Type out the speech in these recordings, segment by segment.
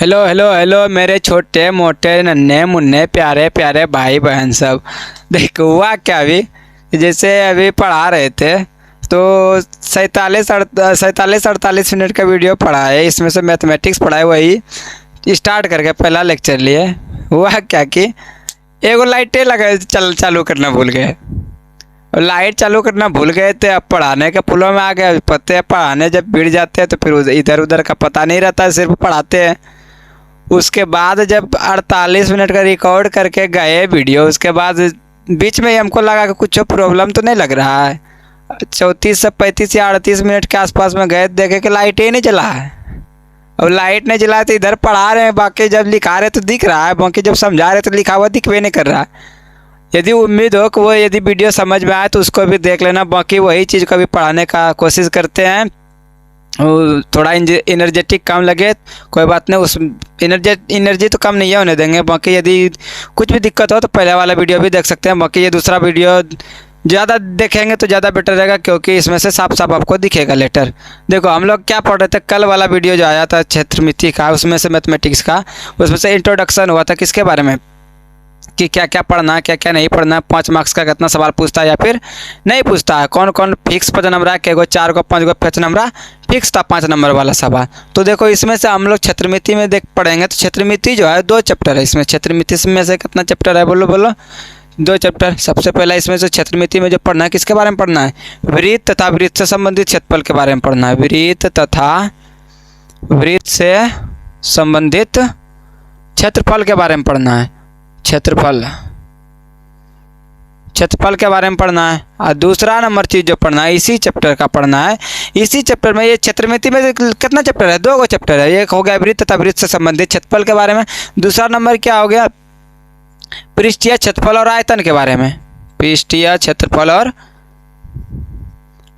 Hello hello hello मेरे छोटे मोटे नन्हे मुन्ने प्यारे प्यारे भाई बहन सब। देखो हुआ क्या, अभी जैसे अभी पढ़ा रहे थे तो 47-48 मिनट का वीडियो पढ़ा है, इसमें से मैथमेटिक्स पढ़ा है। वही स्टार्ट करके पहला लेक्चर लिए। हुआ क्या कि एगो लाइटें लगा चालू करना भूल गए, और लाइट चालू करना भूल गए थे। अब पढ़ाने के पुलों में आ गए। पता है पढ़ाने जब भिड़ जाते हैं तो फिर इधर उधर का पता नहीं रहता है, सिर्फ पढ़ाते हैं। उसके बाद जब 48 मिनट का रिकॉर्ड करके गए वीडियो, उसके बाद बीच में ही हमको लगा कि कुछ प्रॉब्लम तो नहीं लग रहा है। 34 से 35 या 38 मिनट के आसपास में गए, देखे कि लाइट ही नहीं जला है। और लाइट नहीं जला तो इधर पढ़ा रहे हैं, बाकी जब लिखा रहे तो दिख रहा है, बाकी जब समझा रहे तो लिखा हुआ दिखवे नहीं कर रहा है। यदि उम्मीद हो कि वो यदि वीडियो समझ में आए तो उसको भी देख लेना। बाकी वही चीज़ को भी पढ़ाने का कोशिश करते हैं। थोड़ा एनर्जेटिक कम लगे कोई बात नहीं, उस एनर्जी तो कम नहीं है, होने देंगे। बाकी यदि कुछ भी दिक्कत हो तो पहले वाला वीडियो भी देख सकते हैं। बाकी ये दूसरा वीडियो ज़्यादा देखेंगे तो ज़्यादा बेटर रहेगा, क्योंकि इसमें से साफ साफ आपको दिखेगा लेटर। देखो हम लोग क्या पढ़ रहे थे, कल वाला वीडियो जो आया था क्षेत्रमिति का, उसमें से मैथमेटिक्स का, उसमें से इंट्रोडक्शन हुआ था किसके बारे में, कि क्या क्या पढ़ना है क्या क्या नहीं पढ़ना है, 5 मार्क्स का कितना सवाल पूछता है या फिर नहीं पूछता है, कौन कौन फिक्स 5 नंबर है, क्या 4 को 5 को 5 नंबर फिक्स था 5 नंबर वाला सवाल। तो देखो इसमें से हम लोग क्षेत्रमिति में देख पढ़ेंगे। तो क्षेत्रमिति जो है 2 चैप्टर है इसमें। क्षेत्रमिति में से कितना चैप्टर है, बोलो बोलो, 2 चैप्टर। सबसे पहला इसमें से क्षेत्रमिति में जो पढ़ना है किसके बारे में पढ़ना है, वृत्त तथा वृत्त से संबंधित क्षेत्रफल के बारे में पढ़ना है। वृत्त तथा वृत्त से संबंधित क्षेत्रफल के बारे में पढ़ना है। क्षेत्रफल के बारे में पढ़ना है। और दूसरा नंबर चीज़ जो पढ़ना है इसी चैप्टर का पढ़ना है। इसी चैप्टर में, ये क्षेत्रमिति में कितना चैप्टर है, 2 चैप्टर है। एक हो गया वृत्त तथा वृत्त से संबंधित क्षेत्रफल के बारे में। दूसरा नंबर क्या हो गया, पृष्ठीय क्षेत्रफल और आयतन के बारे में। पृष्ठीय क्षेत्रफल और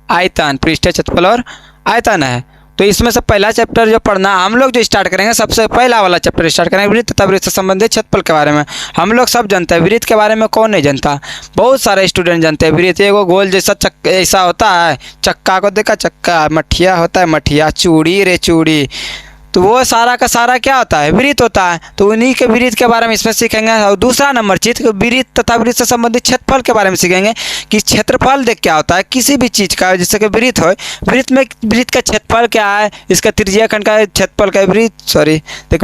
आयतन, पृष्ठीय क्षेत्रफल और आयतन है। तो इसमें से पहला चैप्टर जो पढ़ना हम लोग जो स्टार्ट करेंगे, सबसे पहला वाला चैप्टर स्टार्ट करेंगे वृत्त तथा वृत्त से संबंधित क्षेत्रफल के बारे में। हम लोग सब जानते हैं, वृत्त के बारे में कौन नहीं जानता, बहुत सारे स्टूडेंट जानते हैं। वृत्त एगो गोल जैसा ऐसा होता है, चक्का को देखा, चक्का, मठिया होता है, मठिया, चूड़ी रे चूड़ी, तो वो सारा का सारा क्या होता है, वृत्त होता है। तो उन्हीं के वृत्त के बारे में इसमें सीखेंगे। और दूसरा नंबर चीज़ वृत्त तथा वृत्त से संबंधित क्षेत्रफल के बारे में सीखेंगे कि क्षेत्रफल देख क्या होता है किसी भी चीज़ का, जैसे कि वृत्त हो, वृत्त में वृत्त का क्षेत्रफल क्या है, इसका त्रिज्याखंड का क्षेत्रफल का देखो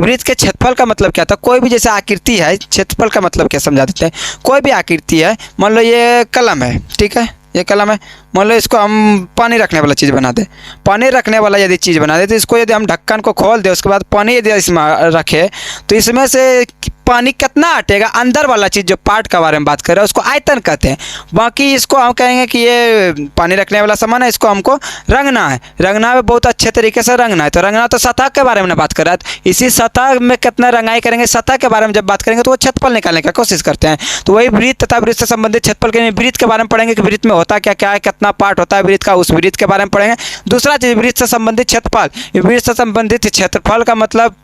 वृत्त के क्षेत्रफल का मतलब क्या था। कोई भी जैसे आकृति है, क्षेत्रफल का मतलब क्या समझा देते हैं। कोई भी आकृति है, मान लो ये कलम है, ठीक है, ये कलम है, मान लो इसको हम पानी रखने वाला चीज़ बना दे। पानी रखने वाला यदि चीज़ बना दे तो इसको यदि हम ढक्कन को खोल दे, उसके बाद पानी यदि इसमें रखे तो इसमें से पानी कितना हटेगा, अंदर वाला चीज़ जो पार्ट के बारे में बात कर रहे हैं उसको आयतन कहते हैं। बाकी इसको हम कहेंगे कि ये पानी रखने वाला सामान है, इसको हमको रंगना है। रंगना में बहुत अच्छे तरीके से रंगना है। तो रंगना तो सतह के बारे में बात कर रहा है। इसी सतह में कितना रंगाई करेंगे, सतह के बारे में जब बात करेंगे तो वो क्षेत्रफल निकालने का कोशिश करते हैं। तो वही वृत्त तथा वृत्त से संबंधित क्षेत्रफल के वृत्त के बारे में पढ़ेंगे कि वृत्त में होता क्या क्या है, कितना पार्ट होता है वृत्त का, उस वृत्त के बारे में पढ़ेंगे। दूसरा चीज़ वृत्त से संबंधित क्षेत्रफल। वृत्त से संबंधित क्षेत्रफल का मतलब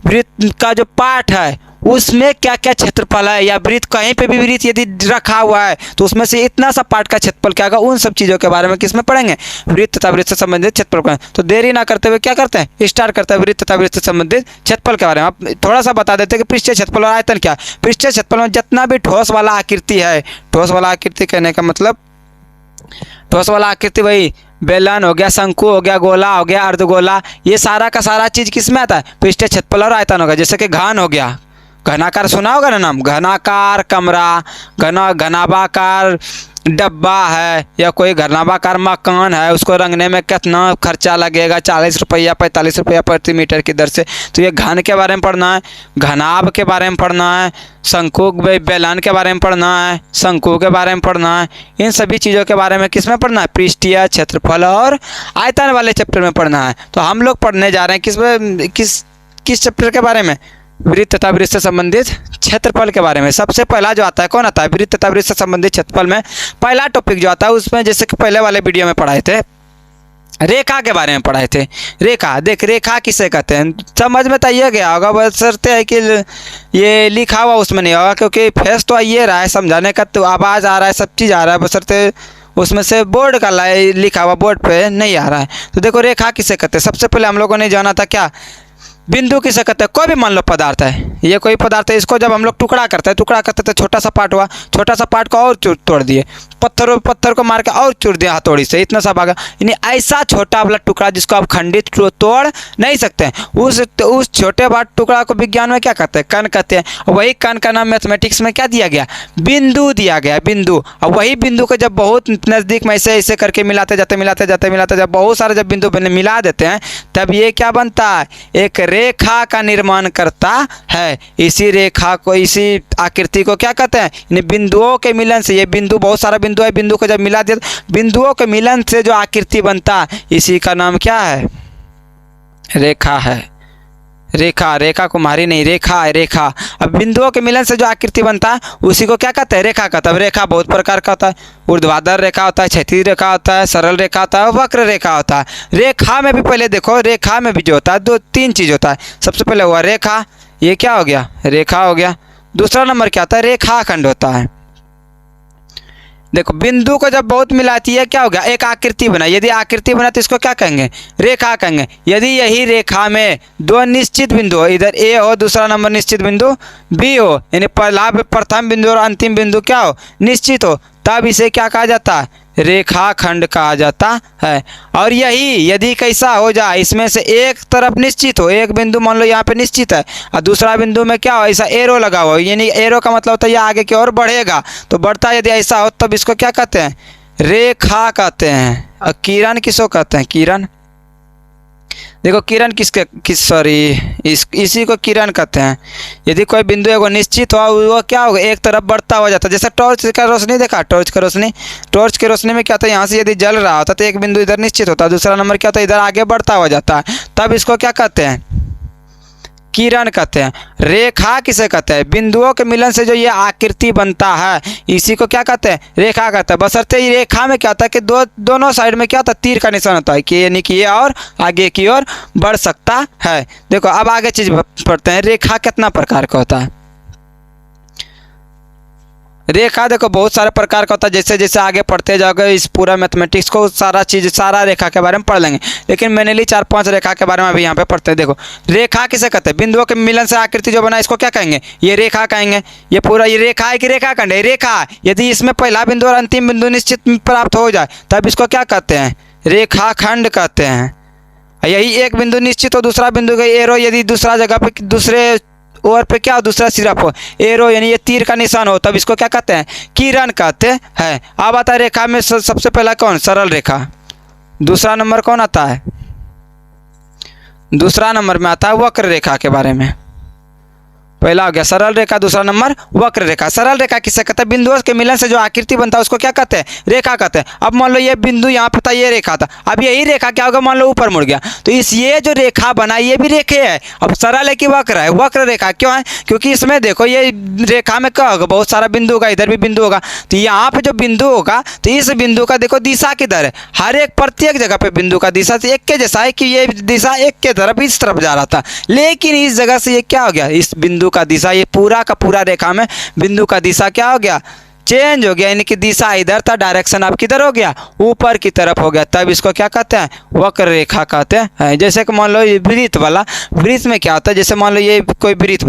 वृत्त का जो पार्ट है उसमें क्या क्या क्षेत्रफल है, या वृत्त कहीं पे भी वृत्त यदि रखा हुआ है तो उसमें से इतना सा पार्ट का क्षेत्रफल क्या होगा, उन सब चीज़ों के बारे में किसमें पढ़ेंगे, वृत्त तथा वृत्त से संबंधित क्षेत्रफल। तो देरी ना करते हुए क्या करते हैं, स्टार्ट करते हैं वृत्त तथा वृत्त से संबंधित क्षेत्रफल के बारे में। आप थोड़ा सा बता देते हैं कि पृष्ठीय क्षेत्रफल और आयतन क्या। पृष्ठीय क्षेत्रफल में जितना भी ठोस वाला आकृति है, ठोस वाला आकृति कहने का मतलब, ठोस वाला आकृति वही बेलन हो गया, शंकु हो गया, गोला हो गया, अर्धगोला, ये सारा का सारा चीज़ किस में आता है, पृष्ठीय क्षेत्रफल और आयतन होगा। जैसे कि घन हो गया, घनाकार सुना होगा ना नाम, घनाकार कमरा, घनाभाकार डब्बा है, या कोई घनाभाकार मकान है, उसको रंगने में कितना खर्चा लगेगा, 40 रुपया 45 रुपया प्रति मीटर की दर से। तो ये घन के बारे में पढ़ना है, घनाभ के बारे में पढ़ना है, शंकु बेलन के बारे में पढ़ना है, शंकु के बारे में पढ़ना है। इन सभी चीज़ों के बारे में किस में पढ़ना है, पृष्ठीय क्षेत्रफल और आयतन वाले चैप्टर में पढ़ना है। तो हम लोग पढ़ने जा रहे हैं किस चैप्टर के बारे में, वृत्त तथा वृत्त से संबंधित क्षेत्रफल के बारे में। सबसे पहला जो आता है कौन आता है, वृत्त तथा वृत्त से संबंधित क्षेत्रफल में पहला टॉपिक जो आता है उसमें, जैसे कि पहले वाले वीडियो में पढ़ाए थे, रेखा के बारे में पढ़ाए थे। रेखा, देख रेखा किसे कहते हैं समझ में तो ये गया होगा, बशर्ते है कि ये लिखा हुआ उसमें नहीं होगा, क्योंकि फेस तो आइए रहा है, समझाने का तो आवाज़ आ रहा है, सब चीज़ आ रहा है, बशर्ते उसमें से बोर्ड का लिखा हुआ बोर्ड पे नहीं आ रहा है। तो देखो रेखा किसे कहते हैं। सबसे पहले हम लोगों ने जाना था क्या, बिंदु किसे कहते हैं? कोई भी मान लो पदार्थ है, ये कोई पदार्थ है, इसको जब हम लोग टुकड़ा करते हैं तो छोटा सा पार्ट हुआ, छोटा सा पार्ट को और तोड़ दिए, पत्थर को मार के और चूर दिया हथौड़ी से, इतना सा भागा। यानी ऐसा छोटा वाला टुकड़ा जिसको आप खंडित तोड़ नहीं सकते हैं, उस छोटे वाले टुकड़ा को विज्ञान में क्या कहते हैं? कण कहते हैं। वही कण का नाम मैथमेटिक्स में क्या दिया गया? बिंदु दिया गया, बिंदु। और वही बिंदु को जब बहुत नज़दीक में ऐसे ऐसे करके मिलाते जाते जब बहुत सारे जब बिंदु मिला देते हैं तब ये क्या बनता है? एक रेखा का निर्माण करता है। इसी रेखा को, इसी आकृति को क्या कहते हैं? इन बिंदुओं के मिलन से, ये बिंदु बहुत सारा बिंदु है, बिंदु को जब मिला दिया, बिंदुओं के मिलन से जो आकृति बनता है इसी का नाम क्या है? रेखा है। रेखा कुम्हारी नहीं, रेखा है, रेखा। अब बिंदुओं के मिलन से जो आकृति बनता है उसी को क्या कहते हैं? रेखा कहते हैं। रेखा बहुत प्रकार का होता है, ऊर्ध्वाधर रेखा होता है, क्षैतिज रेखा होता है, सरल रेखा होता है, वक्र रेखा होता है। रेखा में भी पहले देखो, रेखा में भी जो होता है 2-3 चीज़ होता है। सबसे पहले हुआ रेखा, ये क्या हो गया? रेखा हो गया। दूसरा नंबर क्या होता है? रेखाखंड होता है। देखो बिंदु को जब बहुत मिलाती है क्या हो गया? एक आकृति बना। यदि आकृति बना तो इसको क्या कहेंगे? रेखा कहेंगे। यदि यही रेखा में 2 निश्चित बिंदु हो, इधर ए हो, दूसरा नंबर निश्चित बिंदु बी हो, यानी प्रथम बिंदु और अंतिम बिंदु क्या हो? निश्चित हो, तब इसे क्या कहा जाता है? रेखाखंड कहा जाता है। और यही यदि कैसा हो जाए, इसमें से एक तरफ निश्चित हो, एक बिंदु मान लो यहाँ पे निश्चित है और दूसरा बिंदु में क्या हो? ऐसा एरो लगा हो, यानी एरो का मतलब होता है ये आगे की ओर बढ़ेगा, तो बढ़ता यदि ऐसा हो तब इसको क्या कहते हैं? रेखा कहते हैं। और किरण किसको कहते हैं? किरण। देखो किरण इसी को किरण कहते हैं। यदि कोई बिंदु एगो निश्चित हो, वो क्या होगा? एक तरफ बढ़ता हुआ जाता है। जैसे टॉर्च का रोशनी देखा, टॉर्च की रोशनी में क्या होता है? यहाँ से यदि जल रहा होता तो एक बिंदु इधर निश्चित होता है, दूसरा नंबर क्या होता है? इधर आगे बढ़ता हुआ जाता है, तब इसको क्या कहते हैं? किरण कहते हैं। रेखा किसे कहते हैं? बिंदुओं के मिलन से जो ये आकृति बनता है इसी को क्या कहते हैं? रेखा कहते हैं। बशर्ते ये रेखा में क्या होता है कि दोनों साइड में क्या होता है? तीर का निशान होता है कि यानी कि ये और आगे की ओर बढ़ सकता है। देखो अब आगे चीज पढ़ते हैं, रेखा कितना प्रकार का होता है? रेखा देखो बहुत सारे प्रकार का होता है। जैसे जैसे आगे पढ़ते जाओगे इस पूरा मैथमेटिक्स को सारा रेखा के बारे में पढ़ लेंगे, लेकिन मैंने ली 4-5 रेखा के बारे में अभी यहाँ पे पढ़ते हैं। देखो रेखा किसे कहते हैं? बिंदुओं के मिलन से आकृति जो बना इसको क्या कहेंगे? ये रेखा कहेंगे। ये पूरा ये रेखा है कि रेखाखंड है? रेखा। यदि इसमें पहला बिंदु और अंतिम बिंदु निश्चित प्राप्त हो जाए तब इसको क्या कहते हैं? रेखाखंड कहते हैं। यही एक बिंदु निश्चित हो, दूसरा बिंदु का एरो यदि दूसरा जगह पे, दूसरे ओर पे क्या हो? दूसरा सिरा हो, एरो यानी ये तीर का निशान हो, तब इसको क्या कहते हैं? किरण कहते हैं। अब आता है रेखा में सबसे पहला कौन? सरल रेखा। दूसरा नंबर कौन आता है? दूसरा नंबर में आता है वक्र रेखा के बारे में। पहला हो गया सरल रेखा, दूसरा नंबर वक्र रेखा। सरल रेखा किसे कहते हैं? बिंदुओं के मिलन से जो आकृति बनता है उसको क्या कहते हैं? रेखा कहते हैं। अब मान लो ये बिंदु यहाँ पे था, ये रेखा था, अब यही रेखा क्या होगा? मान लो ऊपर मुड़ गया, तो ये जो रेखा बना ये भी रेखे है। अब सरल है कि वक्र है? वक्र रेखा। क्यों है? क्योंकि इसमें देखो ये रेखा में क्या होगा? बहुत सारा बिंदु होगा, इधर भी बिंदु होगा, तो यहाँ पे जो बिंदु होगा तो इस बिंदु का देखो दिशा किधर है? हर एक प्रत्येक जगह पे बिंदु का दिशा से एक के जैसा है कि ये दिशा एक के तरफ इस तरफ जा रहा था, लेकिन इस जगह से ये क्या हो गया? इस बिंदु का दिशा, ये पूरा का पूरा रेखा में बिंदु का दिशा क्या हो गया? चेंज हो गया, यानी कि दिशा इधर था, डायरेक्शन अब किधर हो गया? ऊपर की तरफ हो गया, तब इसको क्या कहते हैं? वक्र रेखा कहते हैं। जैसे कि मान लो ये वृत्त वाला, वृत्त में क्या होता है? जैसे मान लो ये कोई वृत्त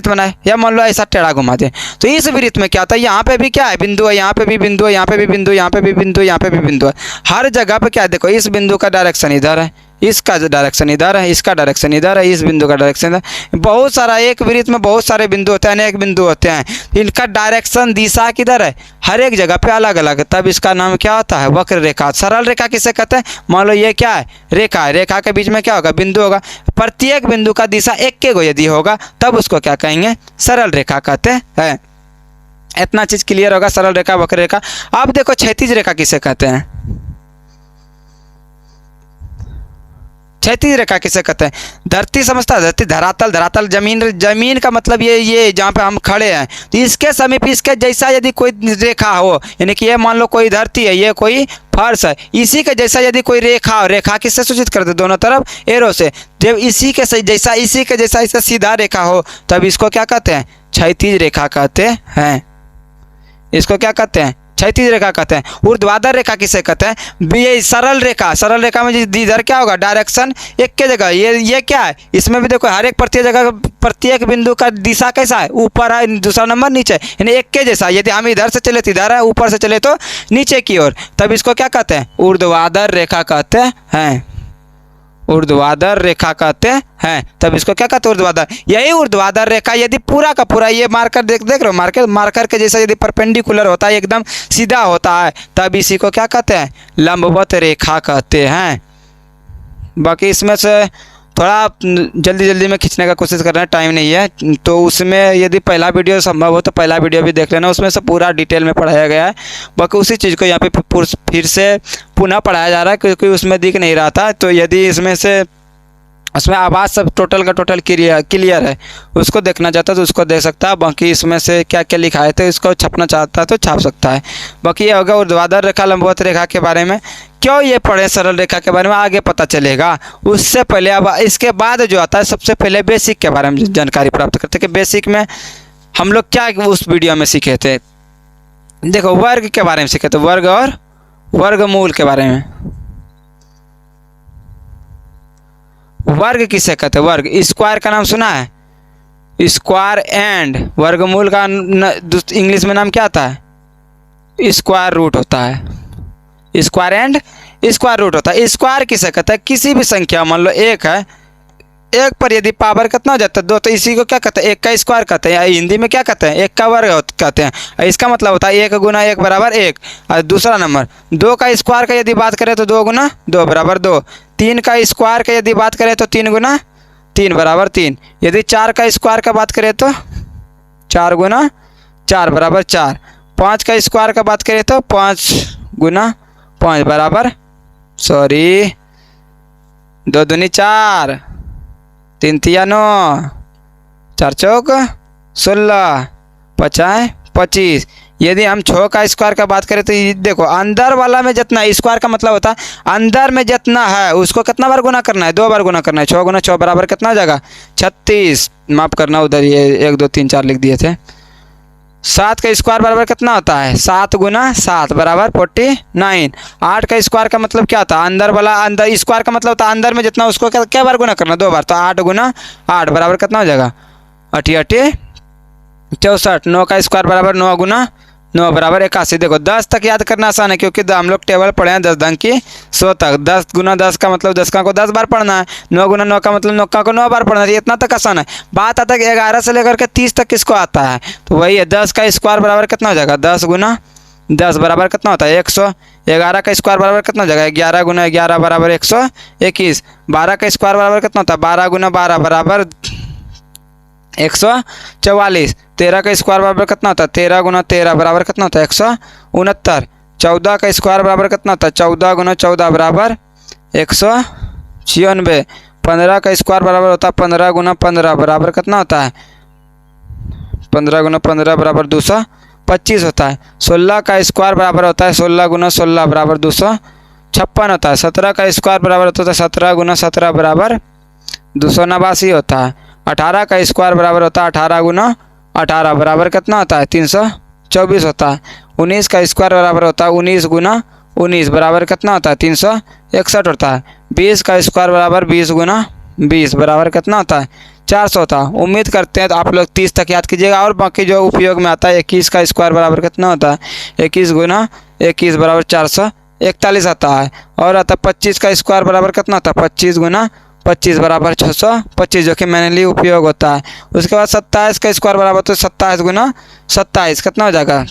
बनाए, या मान लो ऐसा टेढ़ा घुमा दे, तो इस वृत्त में क्या होता है? यहाँ पे भी क्या है? बिंदु है, यहाँ पे भी बिंदु है, यहाँ पे भी बिंदु, यहाँ पे भी बिंदु, यहाँ पे भी बिंदु है। हर जगह पे क्या है? देखो इस बिंदु का डायरेक्शन इधर है, इसका डायरेक्शन इधर है, इसका डायरेक्शन इधर है, इस बिंदु का डायरेक्शन इधर। बहुत सारा, एक वृत्त में बहुत सारे बिंदु होते हैं, अनेक बिंदु होते हैं, इनका डायरेक्शन दिशा किधर है? हर एक जगह पे अलग अलग है, तब इसका नाम क्या होता है? वक्र रेखा। सरल रेखा किसे कहते हैं? मान लो ये क्या है? रेखा है, रेखा के बीच में क्या होगा? बिंदु होगा, प्रत्येक बिंदु का दिशा एक के गो यदि होगा तब उसको क्या कहेंगे? सरल रेखा कहते हैं। इतना चीज क्लियर होगा, सरल रेखा, वक्र रेखा। अब देखो क्षैतिज रेखा किसे कहते हैं? क्षैतिज रेखा किसे कहते हैं? धरती समझता है? धरती, धरातल, धरातल जमीन का मतलब ये जहाँ पे हम खड़े हैं, तो इसके समीप इसके जैसा यदि कोई रेखा हो, यानी कि ये मान लो कोई धरती है, ये कोई फर्श है, इसी के जैसा यदि कोई रेखा हो, रेखा किससे सूचित करते? दोनों तरफ एरो से। जब इसी के जैसा इससे सीधा रेखा हो तब इसको क्या कहते हैं? क्षैतिज रेखा कहते हैं। इसको क्या कहते हैं? क्षैतिज रेखा कहते हैं। ऊर्ध्वाधर रेखा किसे कहते हैं? ये सरल रेखा में इधर क्या होगा? डायरेक्शन एक के जगह, ये क्या है? इसमें भी देखो हर एक प्रत्येक बिंदु का दिशा कैसा है? ऊपर है, दूसरा नंबर नीचे, यानी एक के जैसा। यदि हम इधर से चले तो इधर है, ऊपर से चले तो नीचे की ओर, तब इसको क्या कहते हैं? ऊर्ध्वाधर रेखा कहते हैं। ऊर्ध्वाधर रेखा कहते हैं, तब इसको क्या कहते हैं? ऊर्ध्वाधर। यही ऊर्ध्वाधर रेखा यदि पूरा का पूरा ये मार्कर देख रहे हो, मार्कर के जैसा यदि परपेंडिकुलर होता है, एकदम सीधा होता है, तब इसी को क्या कहते हैं? लंबवत रेखा कहते हैं। बाकी इसमें से थोड़ा जल्दी में खींचने का कोशिश कर रहे हैं, टाइम नहीं है, तो उसमें यदि पहला वीडियो संभव हो तो पहला वीडियो भी देख लेना, उसमें से पूरा डिटेल में पढ़ाया गया है। बाकी उसी चीज़ को यहाँ पे फिर से पुनः पढ़ाया जा रहा है, क्योंकि उसमें दिख नहीं रहा था। तो यदि उसमें आवाज़ सब टोटल का टोटल क्लियर है, उसको देखना चाहता है तो उसको देख सकता है। बाकी इसमें से क्या क्या लिखा है तो इसको छपना चाहता है तो छाप सकता है। बाकी ये होगा ऊर्ध्वाधर रेखा लंबवत रेखा के बारे में। क्यों ये पढ़े सरल रेखा के बारे में आगे पता चलेगा। उससे पहले अब इसके बाद जो आता है, सबसे पहले बेसिक के बारे में जानकारी प्राप्त करते हैं कि बेसिक में हम लोग क्या उस वीडियो में सीखे थे। देखो वर्ग के बारे में सीखे थे, वर्ग और वर्गमूल के बारे में। वर्ग किसे कहते हैं? वर्ग स्क्वायर का नाम सुना है? स्क्वायर एंड वर्गमूल का इंग्लिश में नाम क्या आता है? स्क्वायर रूट होता है। स्क्वायर एंड स्क्वायर रूट होता है। स्क्वायर किसे कहते हैं? किसी भी संख्या, मान लो एक है, एक पर यदि पावर कितना हो जाता है? 2, तो इसी को क्या कहते हैं? एक का स्क्वायर कहते हैं, या हिंदी में क्या कहते हैं? एक का वर्ग कहते हैं। इसका मतलब होता है 1 गुना 1 बराबर 1। और दूसरा नंबर 2 का स्क्वायर का यदि बात करें तो 2 गुना 2 बराबर 2। 3 का स्क्वायर का यदि बात करें तो 3 गुना 3 बराबर 3। यदि 4 का स्क्वायर का बात करें तो 4 गुना 4 बराबर 4। 5 का स्क्वायर का बात करें तो 5 गुना 5 बराबर 2 दूनी 4, 3 तिया 9, 4 चौक 16, 5 25। यदि हम 6 का स्क्वायर का बात करें तो देखो अंदर वाला में जितना, स्क्वायर का मतलब होता है अंदर में जितना है उसको कितना बार गुना करना है? 2 बार गुना करना है। 6 गुना 6 बराबर कितना हो जाएगा? 36। माफ़ करना, उधर ये 1 2 3 4 लिख दिए थे। 7 का स्क्वायर बराबर कितना होता है? 7 गुना 7 बराबर 49। 8 का स्क्वायर का मतलब क्या होता है? अंदर वाला, अंदर स्क्वायर का मतलब होता है अंदर में जितना, उसको क्या बार गुना करना? 2 बार। तो 8 गुना 8 बराबर कितना हो जाएगा? 88 64। 9 का स्क्वायर बराबर 9 गुना 9 बराबर 81। देखो 10 तक याद करना आसान है, क्योंकि हम लोग टेबल पढ़े हैं 10 अंक की 100 तक। 10 गुना 10 का मतलब 10 का को 10 बार पढ़ना है। 9 गुना 9 का मतलब 9 का को 9 बार पढ़ना है। इतना तक आसान है। बात आता है 11 से लेकर के 30 तक किसको आता है? तो वही है, 10 का स्क्वायर बराबर कितना हो जाएगा? 10 गुना 10 बराबर कितना होता है? 100। 11 का स्क्वायर बराबर कितना हो जाएगा? 11 गुना 11 बराबर 121। 12 का स्क्वायर बराबर कितना होता है? 12 गुना 12 बराबर 144। 13 का स्क्वायर बराबर कितना होता है? 13 गुना 13 बराबर कितना होता है? 169। 14 का स्क्वायर बराबर कितना होता है? 14 गुना 14 बराबर 196। 15 का स्क्वायर बराबर होता है 15 गुना 15 बराबर कितना होता है? 15 गुना 15 बराबर 225 होता है। 16 का स्क्वायर बराबर होता है 16 गुना 16 बराबर 256 होता है। 17 का स्क्वायर बराबर होता है 17 गुना 17 बराबर 289 होता है। 18 का स्क्वायर बराबर होता है 18 गुना 18 बराबर कितना होता है? 324 होता है। 19 का स्क्वायर बराबर होता है 19 गुना 19 बराबर कितना होता है? 361 होता है। 20 का स्क्वायर बराबर 20 गुना 20 बराबर कितना होता है? 400 होता है। उम्मीद करते हैं तो आप लोग 30 तक याद कीजिएगा। और बाकी जो उपयोग में आता है 21 का स्क्वायर बराबर कितना होता है? 21 गुना 21 बराबर 441 आता है। और आता है 25 का स्क्वायर बराबर कितना होता है? 25 गुना 25 बराबर 625, जो कि मैनुअली उपयोग होता है। उसके बाद 27 का स्क्वायर बराबर तो 27 गुना 27 कितना हो जाएगा?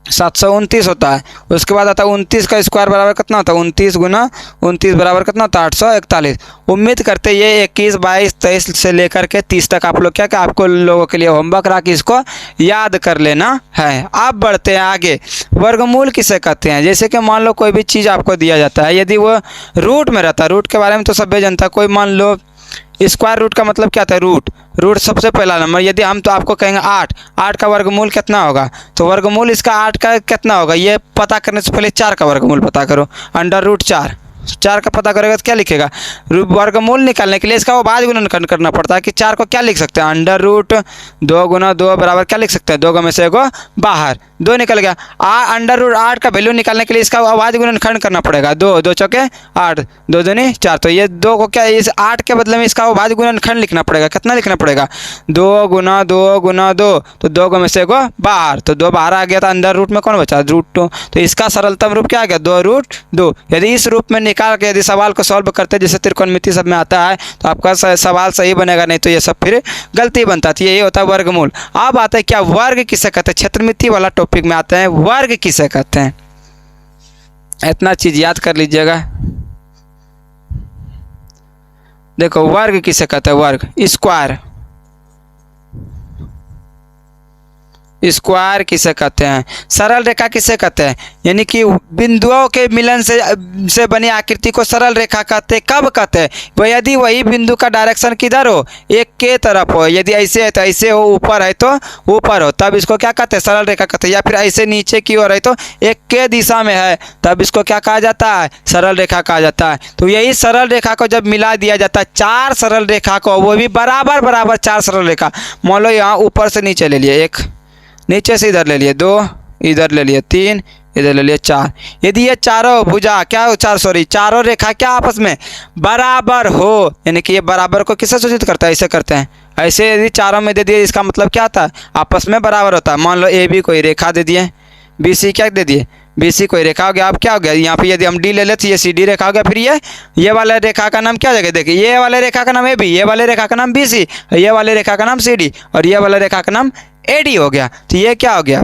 729 होता है। उसके बाद आता है 29 का स्क्वायर बराबर कितना होता है? 29 गुना 29 बराबर कितना होता है? 841। उम्मीद करते ये 21 22 23 से लेकर के 30 तक आप लोग क्या आपको लोगों के लिए होमवर्क रहा कि इसको याद कर लेना है। अब बढ़ते हैं आगे। वर्गमूल किसे कहते हैं? जैसे कि मान लो कोई भी चीज़ आपको दिया जाता है, यदि वो रूट में रहता है, रूट के बारे में तो सभी जानता है। कोई मान लो स्क्वायर रूट का मतलब क्या था? रूट सबसे पहला नंबर। यदि हम तो आपको कहेंगे 8 का वर्गमूल कितना होगा, तो वर्गमूल इसका 8 का कितना होगा ये पता करने से पहले 4 का वर्गमूल पता करो। अंडर रूट 4 का पता करेगा तो क्या लिखेगा? वर्गमूल निकालने के लिए इसका वो बाद गुणन करना पड़ता है कि 4 को क्या लिख सकते हैं? अंडर रूट 2 गुना 2 बराबर क्या लिख सकते हैं? 2 में से 1 बाहर, 2 निकल गया। अंडर रूट 8 का वैल्यू निकालने के लिए इसका अभाज्य गुणनखंड करना पड़ेगा। 2 2 चौके 8, 2 दूनी 4। तो ये 2 को क्या, इस 8 के बदले में इसका अभाज्य गुणनखंड लिखना पड़ेगा। कितना लिखना पड़ेगा? 2 गुना 2 गुना 2, तो 2 को में से गो बाहर, तो 2 बाहर आ गया। तो अंदर रूट में कौन बचा? √2। तो इसका सरलतम रूप क्या आ गया? 2√2। यदि इस रूप में निकाल के यदि सवाल को सॉल्व करते हैं, जैसे त्रिकोणमिति सब में आता है, तो आपका सवाल सही बनेगा, नहीं तो ये सब फिर गलती बनता है। यही होता है वर्गमूल। अब आता है क्या, वर्ग किसे कहते हैं? क्षेत्रमिति वाला टॉपिक में आते हैं, वर्ग किसे कहते हैं। इतना चीज याद कर लीजिएगा। देखो वर्ग किसे कहते हैं? वर्ग स्क्वायर, स्क्वायर किसे कहते हैं? सरल रेखा किसे कहते हैं? यानी कि बिंदुओं के मिलन से बनी आकृति को सरल रेखा कहते हैं। कब कहते हैं? वह यदि वही बिंदु का डायरेक्शन किधर हो? एक के तरफ हो। यदि ऐसे है तो ऐसे हो, ऊपर है तो ऊपर हो, तब इसको क्या कहते हैं? सरल रेखा कहते हैं। या फिर ऐसे नीचे की ओर है तो एक के दिशा में है, तब इसको क्या कहा जाता है? सरल रेखा कहा जाता है। तो यही सरल रेखा को जब मिला दिया जाता है, 4 सरल रेखा को, वो भी बराबर बराबर 4 सरल रेखा, मान लो यहाँ ऊपर से नीचे ले लिए 1, नीचे से इधर ले लिए 2, इधर ले लिए 3, इधर ले लिए 4। यदि ये चारों भुजा क्या हो, चारों रेखा क्या आपस में बराबर हो, यानी कि ये बराबर को किससे सूचित करता है? ऐसे करते हैं। ऐसे यदि चारों में दे दिए, इसका मतलब क्या था? आपस में बराबर होता है। मान लो AB कोई रेखा दे दिए, BC क्या दे दिए? BC कोई रेखा हो गया। अब क्या हो गया? यहाँ पे यदि हम D ले लेते, ये CD रेखा हो गया। फिर ये वाला रेखा का नाम क्या हो जाएगा? देखिए, ये वाले रेखा का नाम AB, ये वाले रेखा का नाम BC, ये वाले रेखा का नाम CD, और ये वाला रेखा का नाम AD हो गया। तो ये क्या हो गया?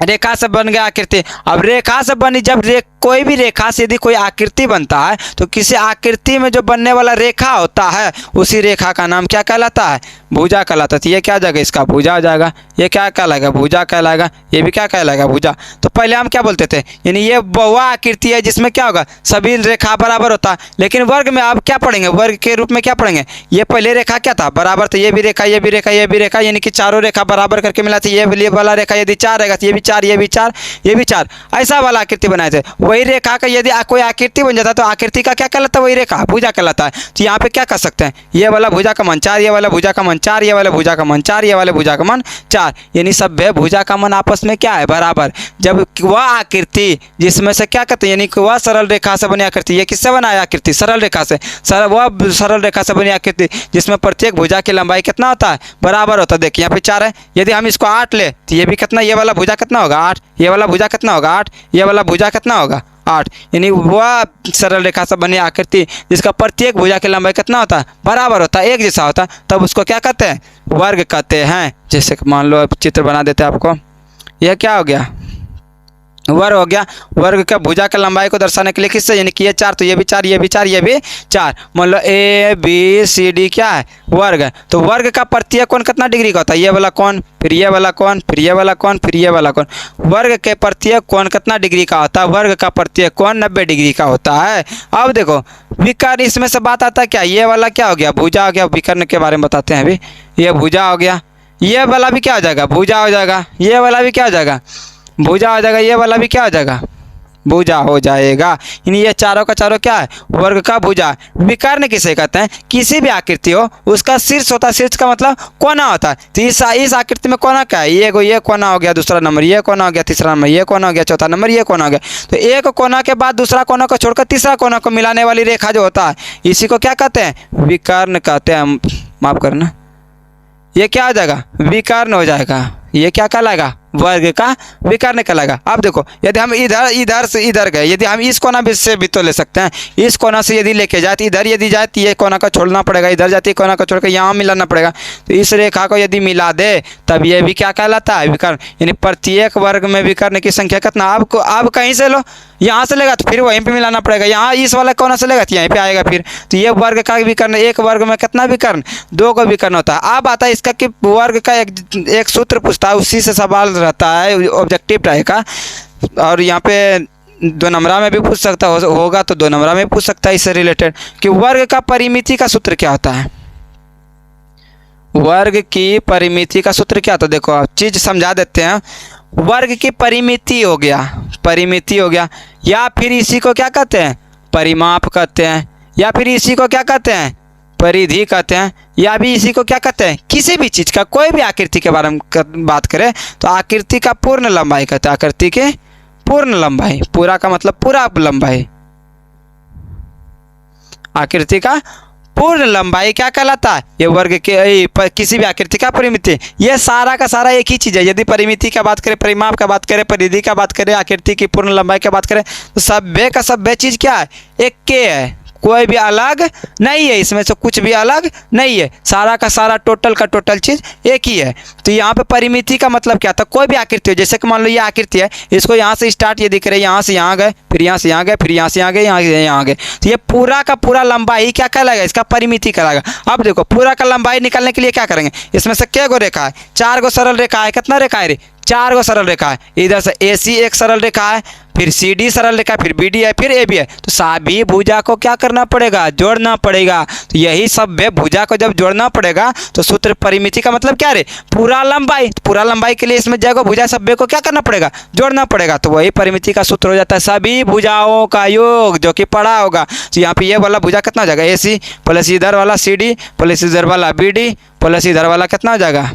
रेखा से बन गया आकृति। अब रेखा से बनी, जब कोई भी रेखा से यदि कोई आकृति बनता है, तो किसी आकृति में जो बनने वाला रेखा होता है, उसी रेखा का नाम क्या कहलाता है? भुजा कहलाता है। तो ये क्या हो जाएगा? इसका भुजा हो जाएगा। ये क्या कहलाएगा? भुजा कहलाएगा। ये भी क्या कहलाएगा? भुजा। तो पहले हम क्या बोलते थे? यानी ये वह आकृति है जिसमें क्या होगा? सभी रेखा बराबर होता है। लेकिन वर्ग में आप क्या पढ़ेंगे? वर्ग के रूप में क्या पढ़ेंगे? ये पहले रेखा क्या था? बराबर। तो ये भी रेखा, ये भी रेखा, ये भी रेखा, यानी कि चारों रेखा बराबर करके मिला। तो ये वाला रेखा यदि 4 रहेगा, तो ये भी 4, ये भी 4, ये भी 4, ऐसा वाला आकृति बनाए थे। वही रेखा का यदि कोई आकृति बन जाता है, तो आकृति का क्या कहलाता है? वही रेखा भुजा कहलाता है। तो यहाँ पे क्या कर सकते हैं? ये वाला भुजा का मान 4, ये वाला भुजा का मान 4, ये वाला भुजा का मान 4, ये वाले भुजा का मान 4, यानी सब भुजा का मान आपस में क्या है? बराबर। जब वह आकृति जिसमें से क्या कहते हैं, यानी कि वह सरल रेखा से बनी आकृति, ये किससे बना है आकृति? सरल रेखा से। वह सरल रेखा से बनी आकृति जिसमें प्रत्येक भुजा की लंबाई कितना होता है? बराबर होता है। देखिए यहाँ पे 4 है, यदि हम इसको 8 ले, तो ये भी कितना, ये वाला भुजा कितना होगा? 8, ये वाला भुजा कितना होगा? 8, ये वाला भुजा कितना होगा? 8, यानी वह सरल रेखा से बनी आकृति जिसका प्रत्येक भुजा की लंबाई कितना होता है? बराबर होता है, एक जैसा होता है, तब उसको क्या कहते हैं? वर्ग कहते हैं। जैसे कि मान लो चित्र बना देते हैं आपको, यह क्या हो गया? वर्ग हो गया। वर्ग का भुजा की लंबाई को दर्शाने के लिए किससे? यानी कि ये 4, तो ये भी 4, ये भी 4, ये भी 4, मान लो ABCD क्या है? वर्ग है। तो वर्ग का प्रत्येक कोण कितना डिग्री का होता है? ये वाला कोण, फिर ये वाला कोण, फिर ये वाला कोण, फिर ये वाला कोण। वर्ग के प्रत्येक कोण कितना डिग्री का होता है? वर्ग का प्रत्येक कोण 90 डिग्री का होता है। अब देखो विकर्ण, इसमें से बात आता है क्या? ये वाला क्या हो गया? भुजा हो गया। विकर्ण के बारे में बताते हैं अभी। ये भुजा हो गया, ये वाला भी क्या हो जाएगा? भुजा हो जाएगा। ये वाला भी क्या हो जाएगा? भुजा हो जाएगा। ये वाला भी क्या हो जाएगा? भुजा हो जाएगा। यानी ये चारों का चारों क्या है? वर्ग का भुजा। विकर्ण किसे कहते हैं? किसी भी आकृति हो, उसका शीर्ष होता है। शीर्ष का मतलब कोना होता है। तो इस आकृति में कोना क्या है? ये कोना हो गया, दूसरा नंबर ये कोना हो गया, तीसरा नंबर ये कोना हो गया, चौथा नंबर ये कोना हो गया। तो एक कोना के बाद दूसरा कोना को छोड़कर तीसरा कोना को मिलाने वाली रेखा जो होता है, इसी को क्या कहते हैं? विकर्ण कहते हैं। माफ करना, ये क्या हो जाएगा? विकर्ण हो जाएगा। ये क्या कहलाएगा? वर्ग का विकर्ण कहलाएगा। अब देखो, यदि हम इधर से इधर गए, यदि हम इस कोना से भी तो ले सकते हैं। इस कोना से यदि लेके जाए, इधर यदि जाए तो ये कोना को छोड़ना पड़ेगा, इधर जाती कोना को छोड़कर यहाँ मिलाना पड़ेगा। तो इस रेखा को यदि मिला दे, तब ये भी क्या कहलाता है? विकर्ण। यानी प्रत्येक वर्ग में विकर्ण की संख्या कितना? अब कहीं से लो, यहाँ से लेगा तो फिर वहीं पे मिलाना पड़ेगा। यहाँ इस वाला कोना से लेगा तो यहीं पे आएगा फिर। तो ये वर्ग का विकर्ण, एक वर्ग में कितना विकर्ण? 2 को विकर्ण होता है। अब आता है इसका कि वर्ग का एक सूत्र पूछता है, उसी से सवाल रहता है, ऑब्जेक्टिव टाइप का। और यहाँ पे 2 नंबरा में भी पूछ सकता होगा, तो 2 नंबरा में पूछ सकता है इससे रिलेटेड कि वर्ग का परिमिति का सूत्र क्या होता है? वर्ग की परिमिति का सूत्र क्या होता है? देखो चीज समझा देते हैं। वर्ग की परिमिति हो गया, परिमिति हो गया, या फिर इसी को क्या कहते हैं? परिमाप कहते हैं, या फिर इसी को क्या कहते हैं? परिधि कहते हैं, या भी इसी को क्या कहते हैं, किसी भी चीज़ का कोई भी आकृति के बारे में बात करें तो आकृति का पूर्ण लंबाई कहते हैं, आकृति के पूर्ण लंबाई, पूरा का मतलब पूरा लंबाई, आकृति का पूर्ण लंबाई क्या कहलाता है, ये वर्ग के किसी भी आकृति का परिमिति। ये सारा का सारा एक ही चीज़ है। यदि परिमिति का बात करें, परिमाप का बात करें, परिधि का बात करें, आकृति की पूर्ण लंबाई की बात करें, तो सभ्य का सभ्य चीज़ क्या है, एक के है, कोई भी अलग नहीं है, इसमें से कुछ भी अलग नहीं है, सारा का सारा टोटल का टोटल चीज़ एक ही है। तो यहाँ पे परिमिति का मतलब क्या था, कोई भी आकृति हो, जैसे कि मान लो ये आकृति है, इसको यहाँ से स्टार्ट ये दिख रहा है, यहाँ से यहाँ गए, फिर यहाँ से यहाँ गए, फिर यहाँ से यहाँ गए, यहाँ से यहाँ गए, तो ये पूरा का पूरा लंबाई क्या कहलाएगा, इसका परिमिति कहलाएगा। अब देखो पूरा का लंबाई निकालने के लिए क्या करेंगे, इसमें से क्या गो रेखा है, 4 गो सरल रेखा है, कितना रेखा है रे, 4 गो सरल रेखा है। इधर से AC एक सरल रेखा है, फिर CD सरल रेखा, फिर BD है, फिर AB है, तो सभी भुजा को क्या करना पड़ेगा, जोड़ना पड़ेगा। तो यही सब भुजा को जब जोड़ना पड़ेगा तो सूत्र परिमिति का मतलब क्या रे, पूरा लंबाई। तो पूरा लंबाई के लिए इसमें जगह भुजा सभ्य को क्या करना पड़ेगा, जोड़ना पड़ेगा, तो वही परिमिति का सूत्र हो जाता है सभी भुजाओं का योग, जो कि पढ़ा होगा। तो यहाँ पे ये वाला भुजा कितना हो जाएगा, AC प्लस इधर वाला CD प्लस इधर वाला BD प्लस इधर वाला कितना हो जाएगा,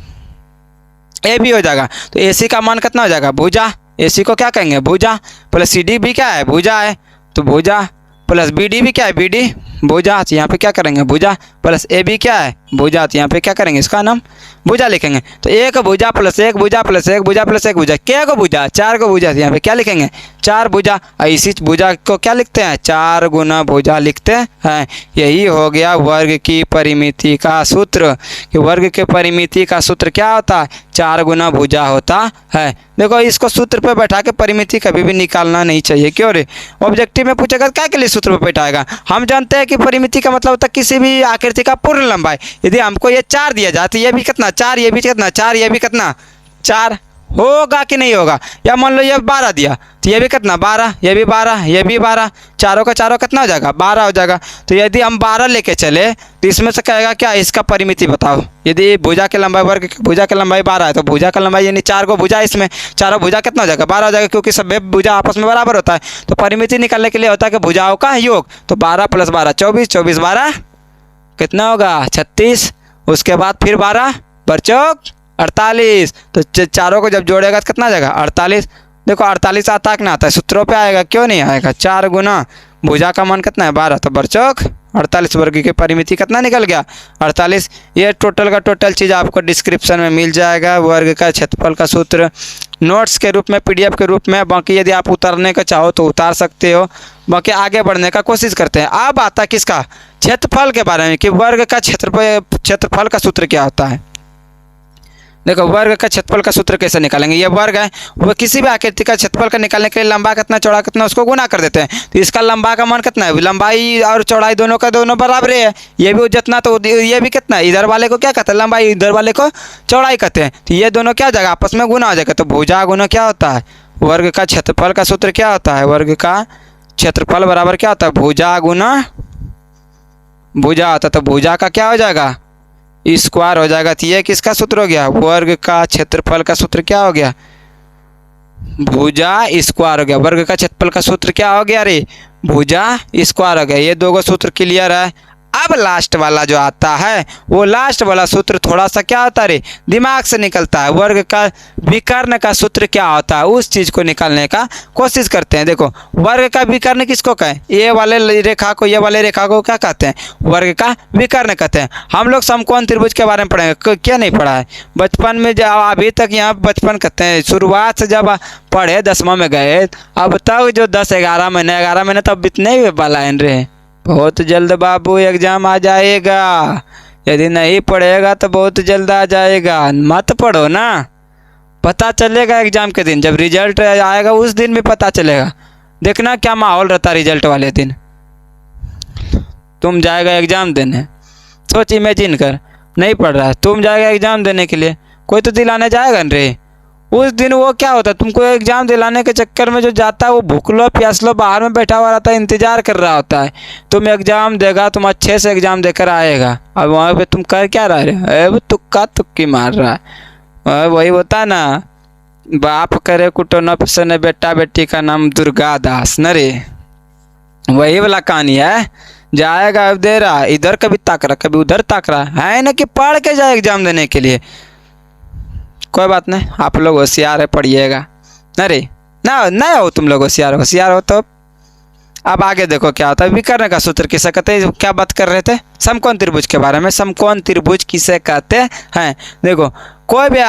AB हो जाएगा। तो AC का मान कितना हो जाएगा, भुजा, AC को क्या कहेंगे, भुजा, प्लस CD भी क्या है, भुजा है, तो भुजा प्लस BD भी क्या है, BD भुजा, तो यहाँ पे क्या करेंगे, भुजा प्लस AB क्या है, भुजा, तो यहाँ पे क्या करेंगे, इसका नाम भुजा लिखेंगे। तो एक भुजा प्लस एक भुजा प्लस एक भुजा प्लस एक भुजा, क्या को भुजा, 4 को भुजा, तो यहाँ पे क्या लिखेंगे, 4 भुजा। इसी भुजा को क्या लिखते हैं, 4 गुना भुजा लिखते हैं। यही हो गया वर्ग की परिमिति का सूत्र, कि वर्ग के परिमिति का सूत्र क्या होता है, 4 गुना भुजा होता है। देखो इसको सूत्र पे बैठा के परिमिति कभी भी निकालना नहीं चाहिए, क्यों रे, ऑब्जेक्टिव में पूछेगा क्या के लिए सूत्र पे बैठाएगा। हम जानते हैं कि परिमिति का मतलब होता है किसी भी आकृति का पूर्ण लंबाई। यदि हमको ये 4 दिया जाए तो ये भी कितना, 4, ये भी कितना, 4, ये भी कितना, 4 होगा कि नहीं होगा। या मान लो ये 12 दिया तो ये भी कितना, 12, ये भी 12, ये भी 12, चारों का चारों कितना हो जाएगा, 12 हो जाएगा। तो यदि हम 12 लेके चले तो इसमें से कहेगा क्या, इसका परिमिति बताओ। यदि भुजा की लंबाई, वर्ग भुजा की लंबाई 12 है तो भुजा का लंबाई यानी 4 को भुजा, इसमें चारों भुजा कितना हो जाएगा, 12 हो जाएगा, क्योंकि सब भुजा आपस में बराबर होता है। तो परिमिति निकालने के लिए होता है कि भुजाओं का योग। तो 12 प्लस 12 24, 24 12 कितना होगा, 36, उसके बाद फिर 12 बरचौक 48। तो चारों को जब जोड़ेगा तो कितना आ जाएगा, 48। देखो 48 आता है कि ना आता है, सूत्रों पे आएगा, क्यों नहीं आएगा, 4 गुना भुजा का मान कितना है, 12, तो बरचौक 48। वर्ग की परिमिति कितना निकल गया, 48। ये टोटल का टोटल चीज़ आपको डिस्क्रिप्शन में मिल जाएगा, वर्ग का क्षेत्रफल का सूत्र नोट्स के रूप में, PDF के रूप में। बाकी यदि आप उतारने का चाहो तो उतार सकते हो, बाकी आगे बढ़ने का कोशिश करते हैं। अब आता किसका, क्षेत्रफल के बारे में, कि वर्ग का क्षेत्रफल का सूत्र क्या होता है। देखो वर्ग का क्षेत्रफल का सूत्र कैसे निकालेंगे, ये वर्ग है, वो किसी भी आकृति का क्षेत्रफल का निकालने के लिए लंबा कितना चौड़ा कितना उसको गुना कर देते हैं। तो इसका लंबा का मान कितना है, लंबाई और चौड़ाई दोनों का दोनों बराबर है, ये भी जितना, तो ये भी कितना, इधर वाले को क्या कहते हैं लंबाई, इधर वाले को चौड़ाई कहते हैं। तो ये दोनों क्या हो जाएगा, आपस में गुना हो जाएगा। तो भुजा गुना क्या होता है, वर्ग का क्षेत्रफल का सूत्र क्या होता है, वर्ग का क्षेत्रफल बराबर क्या होता है, भुजा गुना भुजा होता है। तो भुजा का क्या हो जाएगा, स्क्वायर हो जाएगा। तो ये किसका सूत्र हो गया, वर्ग का क्षेत्रफल का सूत्र क्या हो गया, भुजा स्क्वायर हो गया। वर्ग का क्षेत्रफल का सूत्र क्या हो गया रे, भुजा स्क्वायर हो गया। ये दो सूत्र क्लियर है। अब लास्ट वाला जो आता है, वो लास्ट वाला सूत्र थोड़ा सा क्या होता है रे, दिमाग से निकलता है। वर्ग का विकर्ण का सूत्र क्या होता है, उस चीज़ को निकालने का कोशिश करते हैं। देखो वर्ग का विकर्ण किसको कहें, ये वाले रेखा को, ये वाले रेखा को क्या कहते हैं, वर्ग का विकर्ण कहते हैं। हम लोग समकोण त्रिभुज के बारे में पढ़ेंगे, क्या नहीं पढ़ा है बचपन में, जब अभी तक यहाँ बचपन कहते हैं, शुरुआत से जब पढ़े 10वां में गए, अब तक जो 10 11 महीने 11 महीने तब बीतने वाला है रे। बहुत जल्द बाबू एग्ज़ाम आ जाएगा, यदि नहीं पढ़ेगा तो बहुत जल्द आ जाएगा। मत पढ़ो ना, पता चलेगा एग्ज़ाम के दिन, जब रिजल्ट आएगा उस दिन भी पता चलेगा। देखना क्या माहौल रहता रिजल्ट वाले दिन। तुम जाएगा एग्ज़ाम देने, सोच इमेजिन कर, नहीं पढ़ रहा है, तुम जाएगा एग्ज़ाम देने के लिए, कोई तो दिलाने जाएगा न रे। उस दिन वो क्या होता है, तुमको एग्ज़ाम दिलाने के चक्कर में जो जाता है वो भूखलो प्यासलो बाहर में बैठा हुआ रहता है, इंतज़ार कर रहा होता है। तुम एग्ज़ाम देगा, तुम अच्छे से एग्ज़ाम देकर आएगा, अब वहाँ पे तुम कर क्या रहे हो, वो तुक्का तुक्की मार रहा है। वही होता है ना, बाप करे कुटो न पिसने, बेटा बेटी का नाम दुर्गा दास न रे, वही वाला कहानी है। जाएगा अब दे रहा, इधर कभी ताक रहा कभी उधर ताक रहा है ना कि पढ़ के जाए एग्जाम देने के लिए। कोई बात नहीं, आप लोग होशियार है, पढ़िएगा। अरे ना नहीं हो तुम लोग होशियार, होशियार हो तो अब आगे देखो क्या होता है। विकर्ण का सूत्र किसे कहते हैं, क्या बात कर रहे थे, समकोण त्रिभुज के बारे में। समकोण त्रिभुज किसे कहते हैं, देखो कोई भी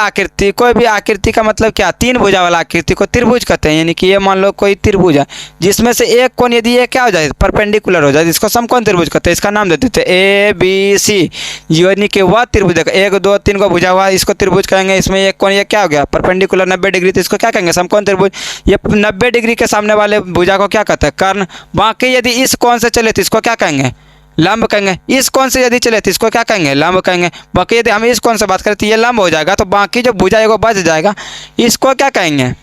आकृति का मतलब क्या, तीन भुजा वाला आकृति को त्रिभुज कहते हैं। यानी कि ये मान लो कोई त्रिभुज है जिसमें से एक कोण यदि ये क्या हो जाए, परपेंडिकुलर हो जाए, जिसको समकोण त्रिभुज कहते हैं। इसका नाम दे देते ए बी सी, यानी कि वह त्रिभुज देखो 1 2 3 को भुजा हुआ, इसको त्रिभुज कहेंगे। इसमें एक कोण ये क्या हो गया, परपेंडिकुलर 90 डिग्री, तो इसको क्या कहेंगे, समकोण त्रिभुज। ये 90 डिग्री के सामने वाले भुजा को क्या कहते हैं, कर्ण। बाकी यदि इस कोण से चले तो इसको क्या कहेंगे, लंब कहेंगे। इस कोण से यदि चले तो इसको क्या कहेंगे, लंब कहेंगे। बाकी यदि हम इस कोण से बात करें तो ये लंब हो जाएगा, तो बाकी जो भुजा एगो बच जाएगा, इसको क्या कहेंगे,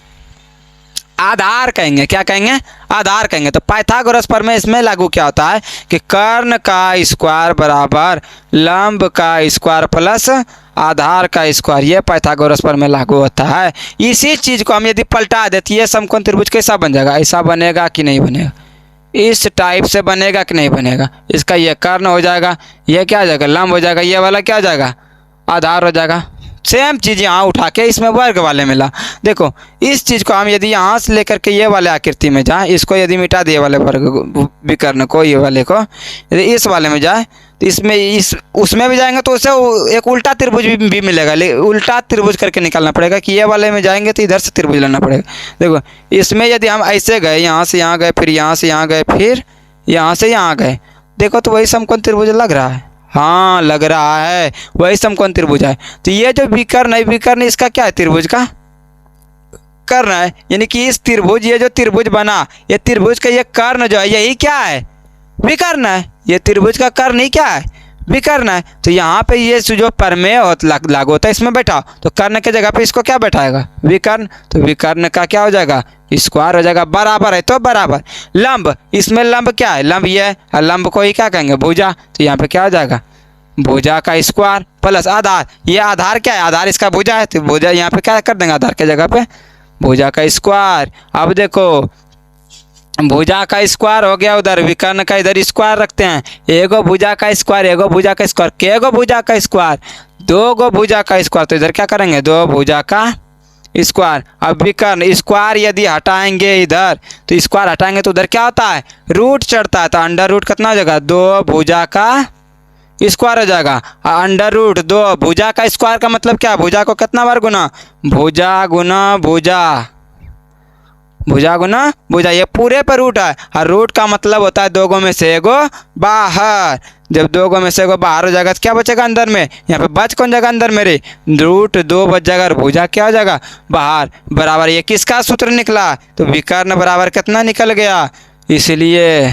आधार कहेंगे। क्या कहेंगे, आधार कहेंगे। तो पाइथागोरस प्रमेय इसमें लागू क्या होता है कि कर्ण का स्क्वायर बराबर लंब का स्क्वायर प्लस आधार का स्क्वायर, ये पाइथागोरस प्रमेय लागू होता है। इसी चीज़ को हम यदि पलटा देते, ये समकोण त्रिभुज कैसा बन जाएगा, ऐसा बनेगा कि नहीं बनेगा, इस टाइप से बनेगा कि नहीं बनेगा। इसका ये कर्ण हो जाएगा, ये क्या हो जाएगा, लंब हो जाएगा, ये वाला क्या हो जाएगा, आधार हो जाएगा। सेम चीज़ यहाँ उठा के इसमें वर्ग वाले मिला। देखो इस चीज़ को हम यदि यहाँ से लेकर के ये वाले आकृति में जाए, इसको यदि मिटा दिए वाले वर्ग विकर्ण को, ये वाले को यदि इस वाले में जाए तो इसमें उसमें भी जाएंगे तो उससे एक उल्टा त्रिभुज भी मिलेगा। लेकिन उल्टा त्रिभुज करके निकालना पड़ेगा कि ये वाले में जाएंगे तो इधर से त्रिभुज लेना पड़ेगा। देखो इसमें यदि हम ऐसे गए, यहाँ से यहाँ गए, फिर यहाँ से यहाँ गए, फिर यहाँ से यहाँ गए, देखो तो वही समकोण त्रिभुज लग रहा है। हाँ लग रहा है, वही समकोण त्रिभुज है। तो ये जो विकर्ण है, विकर्ण इसका क्या है, त्रिभुज का कर्ण है। यानी कि इस त्रिभुज, ये जो त्रिभुज बना, ये त्रिभुज का ये कर्ण जो है, यही क्या है, विकर्ण है। ये त्रिभुज का कर्ण ही क्या है, विकर्ण है। तो यहाँ पे ये जो प्रमेय लागू होता है, इसमें बैठा तो कर्ण के जगह पे इसको क्या बैठाएगा, विकर्ण। तो विकर्ण का क्या हो जाएगा, स्क्वायर हो जाएगा। बराबर है तो बराबर, लंब, इसमें लंब क्या है, लंब ये है, और लंब को ही क्या कहेंगे, भुजा। तो यहाँ पे क्या हो जाएगा, भुजा का स्क्वायर प्लस आधार। ये आधार क्या है, आधार इसका भुजा है, तो भुजा यहाँ पे क्या कर देंगे, आधार के जगह पे भुजा का स्क्वायर। अब देखो भुजा का स्क्वायर हो गया, उधर विकर्ण का इधर स्क्वायर रखते हैं। एगो भुजा का स्क्वायर, एगो भुजा का स्क्वायर, केगो भुजा का स्क्वायर, दो गो भुजा का स्क्वायर। तो इधर क्या करेंगे, दो भुजा का स्क्वायर। अब विकर्ण स्क्वायर यदि हटाएंगे इधर, तो स्क्वायर हटाएंगे तो उधर क्या होता है, रूट चढ़ता है। तो अंडर रूट कितना हो जाएगा, दो भुजा का स्क्वायर हो जाएगा। अंडर रूट दो भुजा का स्क्वायर का मतलब क्या, भुजा को कितना बार गुना, भुजा गुना भुजा, भुजा गुना भुजा, ये पूरे पर रूट है। और रूट का मतलब होता है दो गो में से एगो बाहर। जब दो गो में से एगो बाहर हो जाएगा तो क्या बचेगा अंदर में, यहाँ पे बच कौन जाएगा अंदर मेरे, रूट दो बच जाएगा और भुजा क्या हो जाएगा, बाहर। बराबर ये किसका सूत्र निकला, तो विकर्ण बराबर कितना निकल गया, इसलिए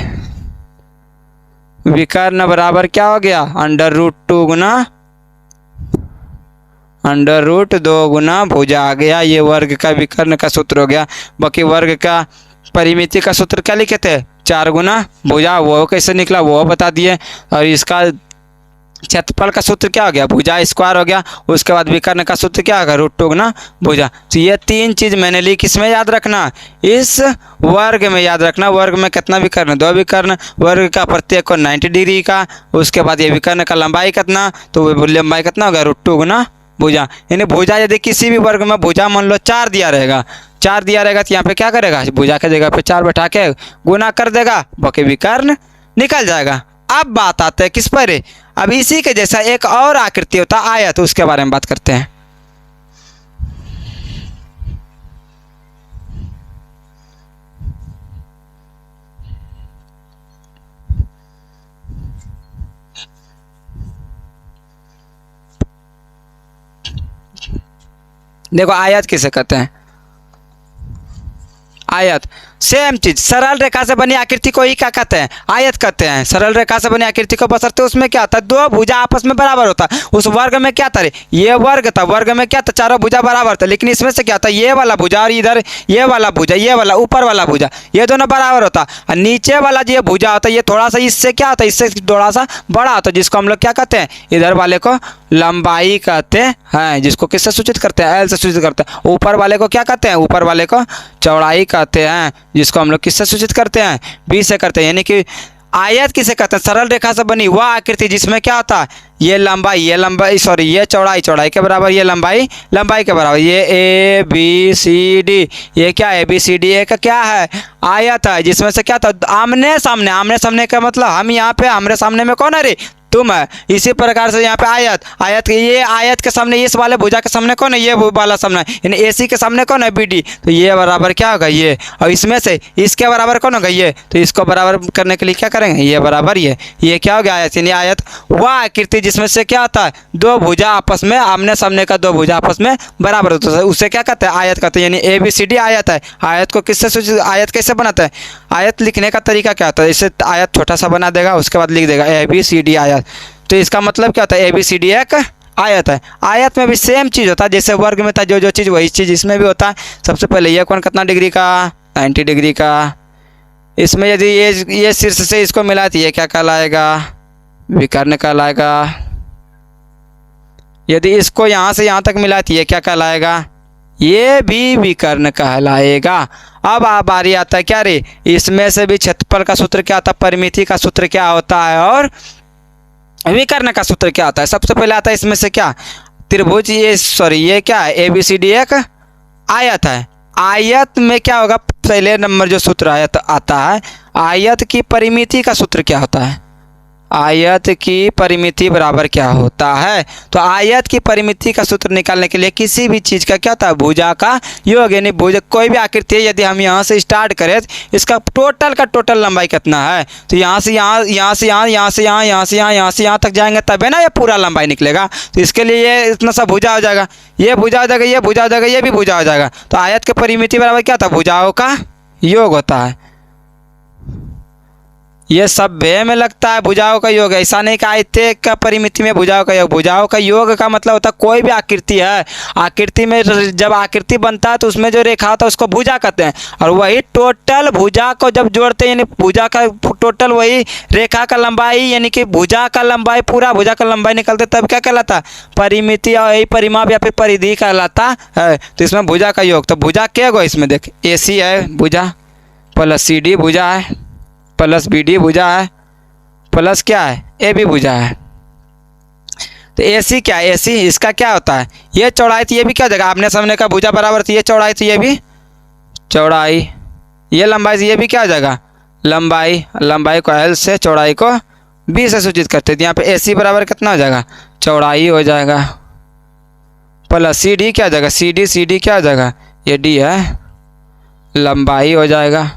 विकर्ण बराबर क्या हो गया, अंडर रूट 2 गुना अंडर रूट 2 गुना भुजा आ गया। ये वर्ग का विकर्ण का सूत्र हो गया। बाकी वर्ग का परिमिति का सूत्र क्या लिखे थे, 4 गुना भुजा, वो कैसे निकला वो बता दिए। और इसका क्षेत्रफल का सूत्र क्या हो गया, भुजा स्क्वायर हो गया। उसके बाद विकर्ण का सूत्र क्या होगा, रूट 2 गुना भुजा। तो ये तीन चीज़ मैंने ली, किसमें याद रखना, इस वर्ग में याद रखना। वर्ग में कितना विकर्ण, 2 विकर्ण, वर्ग का प्रत्येक को 90 डिग्री का। उसके बाद ये विकर्ण का लंबाई कितना, तो वो लंबाई कितना होगा, रूट 2 गुना भुजा। यानी भुजा यदि किसी भी वर्ग में भुजा मान लो 4 दिया रहेगा, 4 दिया रहेगा तो यहाँ पे क्या करेगा, भुजा के जगह पे 4 बैठा के गुना कर देगा, बाकी विकर्ण निकल जाएगा। अब बात आते हैं किस पर, अब इसी के जैसा एक और आकृति होता है आयत, तो उसके बारे में बात करते हैं। देखो आयत किसे कहते हैं, आयत सेम चीज, सरल रेखा से बनी आकृति को ही क्या कहते हैं, आयत कहते हैं। सरल रेखा से बनी आकृति को बसरते उसमें क्या होता है, दो भुजा आपस में बराबर होता है। उस वर्ग में क्या था, ये वर्ग था, वर्ग में क्या था, चारों भुजा बराबर था। लेकिन इसमें से क्या था, ये वाला भुजा और इधर ये वाला भुजा, ये वाला ऊपर वाला भुजा, ये दोनों बराबर होता। और नीचे वाला जो भुजा होता है, ये थोड़ा सा इससे क्या होता है, इससे थोड़ा सा बड़ा होता है, जिसको हम लोग क्या कहते हैं, इधर वाले को लंबाई कहते हैं, जिसको किससे सूचित करते हैं, एल से सूचित करते हैं। ऊपर वाले को क्या कहते हैं, ऊपर वाले को चौड़ाई कहते हैं, जिसको हम लोग किससे सूचित करते हैं, बी से करते हैं। यानी कि आयत किसे कहते हैं? सरल रेखा से बनी वह आकृति जिसमें क्या होता है, ये लंबाई सॉरी ये चौड़ाई के बराबर, ये लंबाई के बराबर, ये ए बी सी डी, ये क्या है, ABCD एक क्या है, आयत है, जिसमें से क्या था, आमने सामने का मतलब हम यहाँ पे आमने सामने में कौन है रे, तुम है। इसी प्रकार से यहाँ पे आयत ये आयत के सामने इस वाले भुजा के सामने कौन है, ये वाला सामने, यानी AC के सामने कौन है, BD। तो ये बराबर क्या होगा, ये, और इसमें से इसके बराबर कौन होगा, ये। तो इसको बराबर करने के लिए क्या करेंगे, ये बराबर ये क्या हो गया, आयत। यानी आयत वह आकृति जिसमें से क्या होता है, दो भुजा आपस में, आमने सामने का दो भुजा आपस में बराबर होता है, उसे क्या कहते हैं, आयत कहते हैं। यानी ABCD आयत है। आयत को किससे सूचित, आयत कैसे बनाता है, आयत लिखने का तरीका क्या होता है, इसे आयत छोटा सा बना देगा, उसके बाद लिख देगा ABCD आयत। तो इसका मतलब क्या होता है, ABCD एक आयत है। आयत में भी सेम चीज़ होता है, जैसे वर्ग में था जो चीज़ वही चीज़ इसमें भी होता है। सबसे पहले ये कोण कितना डिग्री का, 90 डिग्री का। इसमें यदि ये शीर्ष से इसको मिला तो ये क्या कहलाएगा, विकर्ण कहलाएगा। यदि इसको यहाँ से यहाँ तक मिला तो ये क्या कहलाएगा, ये भी विकर्ण कहलाएगा। अब बारी आता है क्या रे, इसमें से भी क्षेत्रफल का सूत्र क्या होता है, परिमिति का सूत्र क्या होता है, और विकर्ण का सूत्र क्या होता है। सबसे पहले आता है इसमें से क्या, त्रिभुज, ये क्या है, ABCD एक आयत है। आयत में क्या होगा, पहले नंबर जो सूत्र आयत आता है, आयत की परिमिति का सूत्र क्या होता है, आयत की परिमिति बराबर क्या होता है। तो आयत की परिमिति का सूत्र निकालने के लिए किसी भी चीज़ का क्या होता है, भुजा का योग। यानी भुजा कोई भी आकृति है, यदि हम यहाँ से स्टार्ट करें इसका टोटल लंबाई कितना है, तो यहाँ से यहाँ तक जाएंगे तब है ना ये पूरा लंबाई निकलेगा। तो इसके लिए ये इतना सा भुजा हो जाएगा, ये भुजा हो जाएगा, ये भुजा हो जाएगा, ये भी भुजा हो जाएगा। तो आयत की परिमिति बराबर क्या था, भुजाओं का योग होता है। ये सब भे में लगता है भुजाओं का योग, ऐसा नहीं कि आयत का परिमिति में भुजाओं का योग। भुजाओं का योग का मतलब होता है कोई भी आकृति है, आकृति में जब आकृति बनता है तो उसमें जो रेखा होता है उसको भुजा कहते हैं, और वही टोटल भुजा को जब जोड़ते हैं, यानी भुजा का टोटल वही रेखा का लंबाई, यानी कि भुजा का लंबाई, पूरा भुजा का लंबाई निकलते तब क्या कहलाता है, परिमिति, और यही परिमाप या फिर परिधि कहलाता है। तो इसमें भुजा का योग, तो भुजा क्या होगा, इसमें देख AC है भुजा, प्लस CD भुजा है, प्लस BD भुजा है, प्लस क्या है, AB भुजा है। तो AC क्या है, AC इसका क्या होता है, ये चौड़ाई, तो ये भी क्या हो जाएगा, आमने सामने का भुजा बराबर, तो ये चौड़ाई, तो ये भी चौड़ाई, ये लंबाई, तो ये भी क्या हो जाएगा, लंबाई को L से, चौड़ाई को B से सूचित करते हैं। तो यहाँ पे AC बराबर कितना हो जाएगा, चौड़ाई हो जाएगा, प्लस CD क्या हो जाएगा, CD क्या हो जाएगा, ये D है, लंबाई हो जाएगा,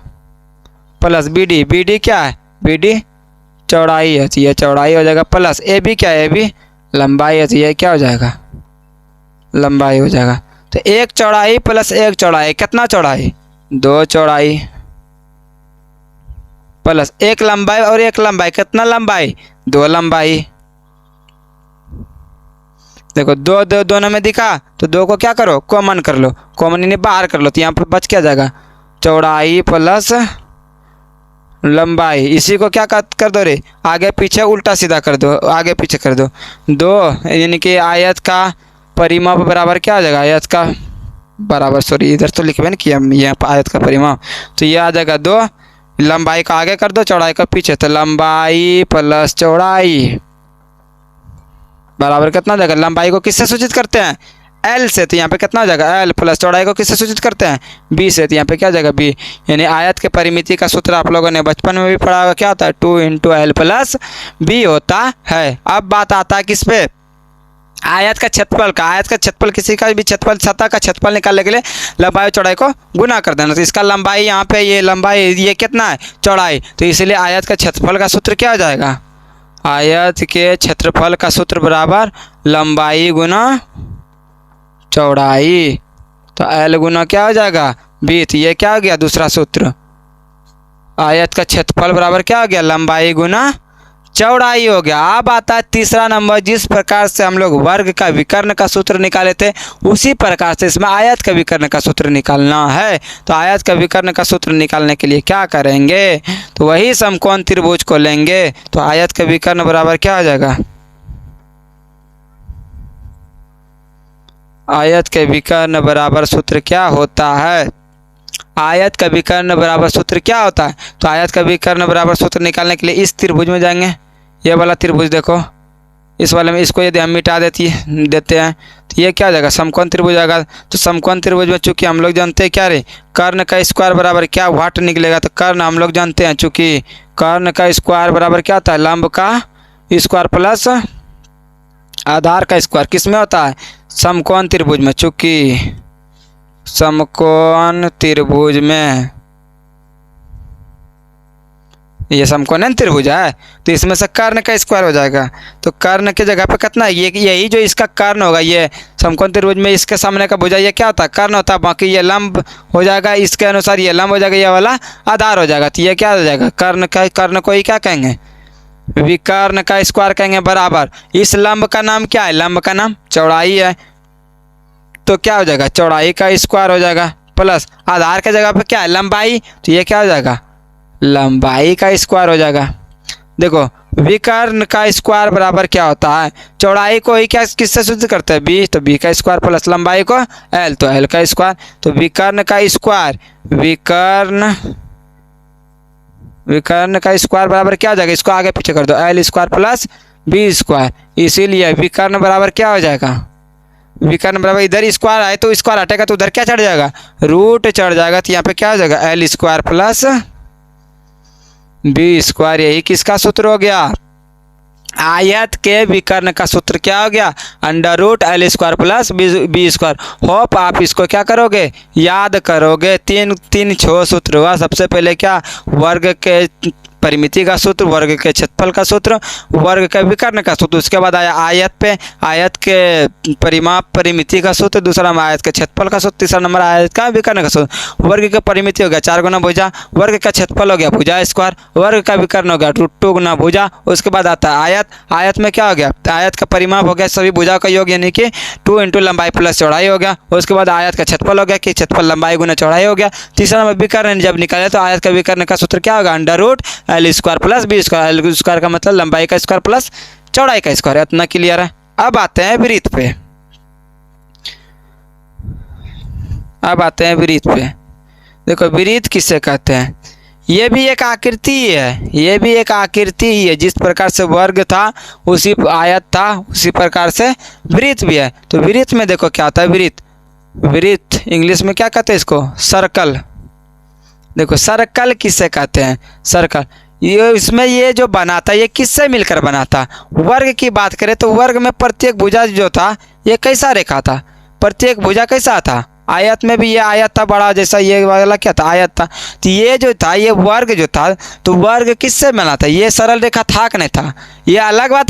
प्लस BD क्या है, BD चौड़ाई है, तो ये चौड़ाई हो जाएगा, प्लस AB क्या है, AB लंबाई है, तो ये क्या हो जाएगा, लंबाई हो जाएगा। तो एक चौड़ाई प्लस एक चौड़ाई कितना चौड़ाई, दो चौड़ाई, प्लस एक लंबाई और एक लंबाई कितना लंबाई, दो लंबाई। देखो दो दोनों में दिखा, तो दो को क्या करो, कॉमन कर लो, कॉमन यानी बाहर कर लो, तो यहाँ पर बच क्या जाएगा, चौड़ाई प्लस लंबाई। इसी को क्या कर दो रे, आगे पीछे उल्टा सीधा कर दो, आगे पीछे कर दो, दो, यानी कि आयत का परिमाप बराबर क्या आ जाएगा, आयत का बराबर, सॉरी इधर तो लिखे ना कि हम यहाँ पर आयत का परिमाप, तो ये आ जाएगा दो, लंबाई का आगे कर दो, चौड़ाई का पीछे, तो लंबाई प्लस चौड़ाई बराबर कितना जाएगा, लंबाई को किससे सूचित करते हैं, L से, तो यहाँ पे कितना हो जाएगा L, प्लस चौड़ाई को किससे सूचित करते हैं, B से, तो यहाँ पे क्या जाएगा B। यानी आयत के परिमिति का सूत्र आप लोगों ने बचपन में भी पढ़ा होगा, क्या होता है 2 × L प्लस B होता है। अब बात आता है किस पे, आयत का क्षेत्रफल का। आयत का क्षेत्रफल, किसी का भी क्षेत्रफल, सतह का क्षेत्रफल निकालने के लिए लंबाई और चौड़ाई को गुना कर देना। तो इसका लंबाई यहाँ पे, ये लंबाई, ये कितना है चौड़ाई, तो इसलिए आयत का क्षेत्रफल का सूत्र क्या हो जाएगा, आयत के क्षेत्रफल का सूत्र बराबर लंबाई गुना चौड़ाई, तो L गुना क्या हो जाएगा B। तो ये क्या हो गया दूसरा सूत्र, आयत का क्षेत्रफल बराबर क्या हो गया, लंबाई गुना चौड़ाई हो गया। अब आता है तीसरा नंबर, जिस प्रकार से हम लोग वर्ग का विकर्ण का सूत्र निकाले थे, उसी प्रकार से इसमें आयत का विकर्ण का सूत्र निकालना है। तो आयत का विकर्ण का सूत्र निकालने के लिए क्या करेंगे, तो वही समकोण त्रिभुज को लेंगे। तो आयत का विकर्ण बराबर क्या हो जाएगा, आयत के विकर्ण बराबर सूत्र क्या होता है, आयत का विकर्ण बराबर सूत्र क्या होता है? तो आयत का विकर्ण बराबर सूत्र निकालने के लिए इस त्रिभुज में जाएंगे। ये वाला त्रिभुज देखो, इस वाले में इसको यदि हम मिटा देते हैं तो ये क्या हो जाएगा? समकोण त्रिभुज आएगा। तो समकोण त्रिभुज में चूंकि हम लोग जानते हैं क्या रे, कर्ण का स्क्वायर बराबर क्या वाट निकलेगा? तो कर्ण हम लोग जानते हैं, चूंकि कर्ण का स्क्वायर बराबर क्या होता है? लंब का स्क्वायर प्लस आधार का स्क्वायर। किस में होता है? समकोण त्रिभुज में। चूंकि समकोण त्रिभुज में ये समकोण त्रिभुज है तो इसमें से कर्ण का स्क्वायर हो जाएगा। तो कर्ण की जगह पे कितना है? ये यही जो इसका कर्ण होगा, ये समकोण त्रिभुज में इसके सामने का भुजा ये क्या होता है? कर्ण होता है। बाकी ये लंब हो जाएगा, इसके अनुसार ये लंब हो जाएगा, ये वाला आधार हो जाएगा। तो ये क्या हो जाएगा? कर्ण को ही क्या कहेंगे? विकर्ण का स्क्वायर कहेंगे बराबर। इस लंब का नाम क्या है? लंब का नाम चौड़ाई है। तो क्या हो जाएगा? चौड़ाई का स्क्वायर हो जाएगा प्लस आधार के जगह पे क्या है? लंबाई। तो ये क्या हो जाएगा? लंबाई का स्क्वायर हो जाएगा। देखो विकर्ण का स्क्वायर बराबर क्या होता है? चौड़ाई को ही क्या किससे सूचित करते हैं? बी। तो बी का स्क्वायर प्लस लंबाई को एल, तो एल का स्क्वायर। तो विकर्ण का स्क्वायर विकर्ण का स्क्वायर बराबर क्या हो जाएगा? इसको आगे पीछे कर दो, L square plus B square. इसीलिए विकर्ण बराबर क्या हो जाएगा? विकर्ण बराबर इधर स्क्वायर आए तो स्क्वायर हटेगा तो उधर क्या चढ़ जाएगा? रूट चढ़ जाएगा। तो यहाँ पे क्या हो जाएगा? L square plus B square. यही किसका सूत्र हो गया? आयत के विकर्ण का सूत्र क्या हो गया? Under root L square plus B square. Hope आप इसको क्या करोगे? याद करोगे। तीन छो सूत्र हुआ। सबसे पहले क्या? वर्ग के परिमिति का सूत्र, वर्ग के क्षेत्रफल का सूत्र, वर्ग के विकर्ण का सूत्र। उसके बाद आया आयत पे, आयत के परिमाप परिमिति का सूत्र। दूसरा नंबर आयत के क्षेत्रफल का सूत्र। तीसरा नंबर आयत का विकर्ण का सूत्र। वर्ग के परिमिति हो गया 4 गुना भुजा, वर्ग का क्षेत्रफल हो गया भुजा स्क्वायर, वर्ग का विकर्ण हो गया √2 गुना भुजा। उसके बाद आता है आयत। आयत में क्या हो गया? आयत का परिमाप हो गया सभी भुजाओं का योग, यानी कि 2 × लंबाई प्लस चौड़ाई हो गया। उसके बाद आयत का क्षेत्रफल हो गया कि क्षेत्रफल लंबाई गुना चौड़ाई हो गया। तीसरा नंबर विकर्ण जब निकाले तो आयत का विकर्ण का सूत्र क्या होगा? Under root L square plus B square. L square का मतलब लंबाई का स्क्वायर प्लस चौड़ाई का स्क्वायर। इतना क्लियर है। अब आते हैं वृत्त पे। देखो वृत्त किससे कहते हैं? ये भी एक आकृति है, ये भी एक आकृति ही है। जिस प्रकार से वर्ग था, उसी आयत था, उसी प्रकार से वृत्त भी है। तो वृत्त में देखो क्या होता है? वृत्त इंग्लिश में क्या कहते हैं इसको? सर्कल। देखो सर्कल किससे कहते हैं? सर्कल। ये इसमें ये जो बना था ये किससे मिलकर बना था? वर्ग की बात करें तो वर्ग में प्रत्येक भुजा जो था ये कैसा रेखा था? प्रत्येक भुजा कैसा था? आयत में भी ये आयत था बड़ा, जैसा ये वाला क्या था? आयत था। तो ये जो था, ये वर्ग जो था, तो वर्ग किससे बना था? ये सरल रेखा था कि नहीं था? ये अलग बात